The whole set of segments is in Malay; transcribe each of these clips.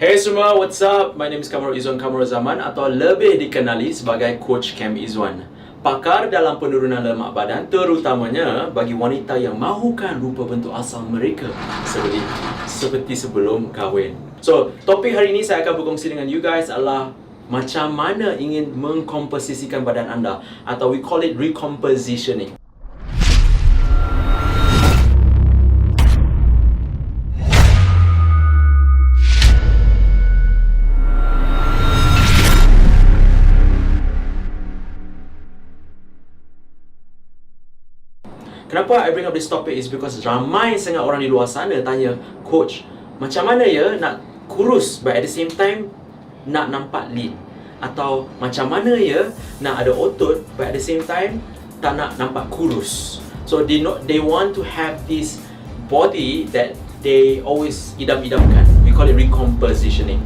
Hey semua, what's up? My name is Kamar Zaman atau lebih dikenali sebagai Coach Cam Izwan. Pakar dalam penurunan lemak badan, terutamanya bagi wanita yang mahukan rupa bentuk asal mereka seperti sebelum kahwin. So, topik hari ini saya akan berkongsi dengan you guys adalah macam mana ingin mengkomposisikan badan anda, atau we call it recompositioning. Kenapa I bring up this topic is because ramai sangat orang di luar sana tanya, Coach, macam mana ya nak kurus but at the same time nak nampak lean? Atau macam mana ya nak ada otot but at the same time tak nak nampak kurus? So they want to have this body that they always idam-idamkan. We call it recompositioning.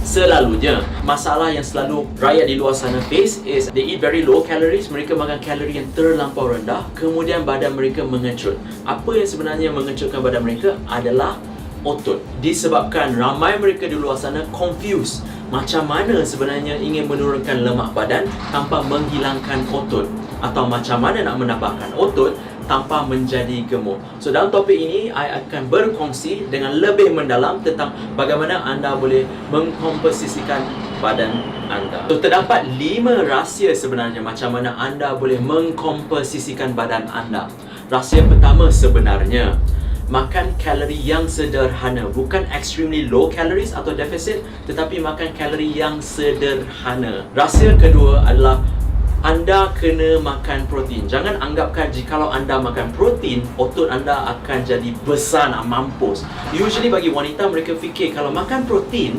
Selalunya, masalah yang selalu rakyat di luar sana face is they eat very low calories, mereka makan kalori yang terlampau rendah, kemudian badan mereka mengecut. Apa yang sebenarnya mengecutkan badan mereka adalah otot. Disebabkan ramai mereka di luar sana confused macam mana sebenarnya ingin menurunkan lemak badan tanpa menghilangkan otot, atau macam mana nak menambahkan otot tanpa menjadi gemuk. So dalam topik ini, I akan berkongsi dengan lebih mendalam tentang bagaimana anda boleh mengkomposisikan badan anda. So terdapat 5 rahsia sebenarnya macam mana anda boleh mengkomposisikan badan anda. Rahsia pertama sebenarnya, makan kalori yang sederhana. Bukan extremely low calories atau deficit, tetapi makan kalori yang sederhana. Rahsia kedua adalah anda kena makan protein. Jangan anggapkan jikalau anda makan protein, otot anda akan jadi besar nak mampus. Usually bagi wanita, mereka fikir kalau makan protein,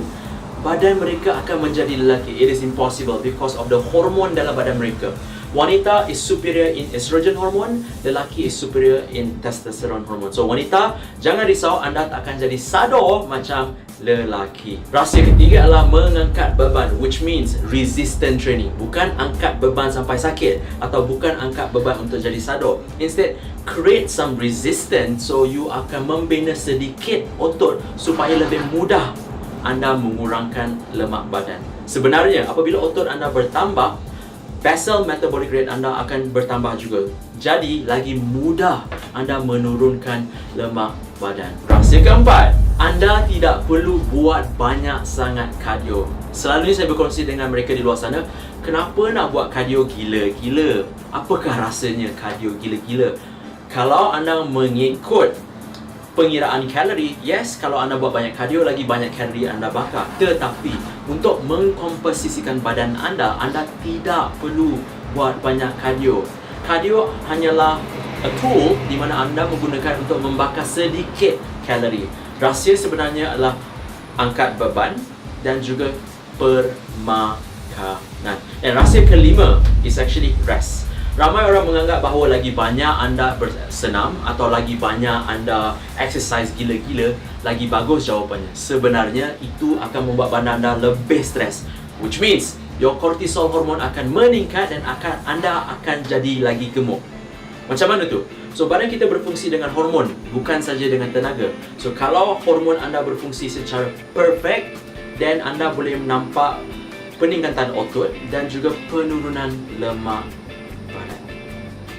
badan mereka akan menjadi lelaki. It is impossible because of the hormon dalam badan mereka. Wanita is superior in estrogen hormone, lelaki is superior in testosterone hormone. So wanita, jangan risau, anda tak akan jadi sado macam lelaki. Rahsia ketiga adalah mengangkat beban, which means resistance training. Bukan angkat beban sampai sakit, atau bukan angkat beban untuk jadi sado. Instead, create some resistance, so you akan membina sedikit otot supaya lebih mudah anda mengurangkan lemak badan. Sebenarnya, apabila otot anda bertambah, basal metabolic rate anda akan bertambah juga. Jadi, lagi mudah anda menurunkan lemak badan. Rahsia keempat, anda tidak perlu buat banyak sangat kardio. Selalunya saya berkongsi dengan mereka di luar sana, kenapa nak buat kardio gila-gila? Apakah rasanya kardio gila-gila? Kalau anda mengikut pengiraan kalori, yes, kalau anda buat banyak kardio, lagi banyak kalori anda bakar. Tetapi untuk mengkomposisikan badan anda, anda tidak perlu buat banyak kardio. Kardio hanyalah a tool di mana anda menggunakan untuk membakar sedikit kalori. Rahsia sebenarnya adalah angkat beban dan juga permakanan. Dan rahsia kelima is actually rest. Ramai orang menganggap bahawa lagi banyak anda bersenam atau lagi banyak anda exercise gila-gila, lagi bagus jawapannya. Sebenarnya itu akan membuat badan anda lebih stres, which means your cortisol hormon akan meningkat dan anda akan jadi lagi gemuk. Macam mana tu? So, badan kita berfungsi dengan hormon, bukan saja dengan tenaga. So, kalau hormon anda berfungsi secara perfect, then anda boleh nampak peningkatan otot dan juga penurunan lemak badan.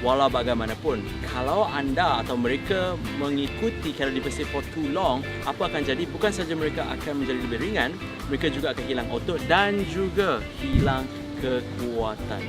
Walau bagaimanapun, kalau anda atau mereka mengikuti kalori deficit for too long, apa akan jadi? Bukan saja mereka akan menjadi lebih ringan, mereka juga akan hilang otot dan juga hilang kekuatan.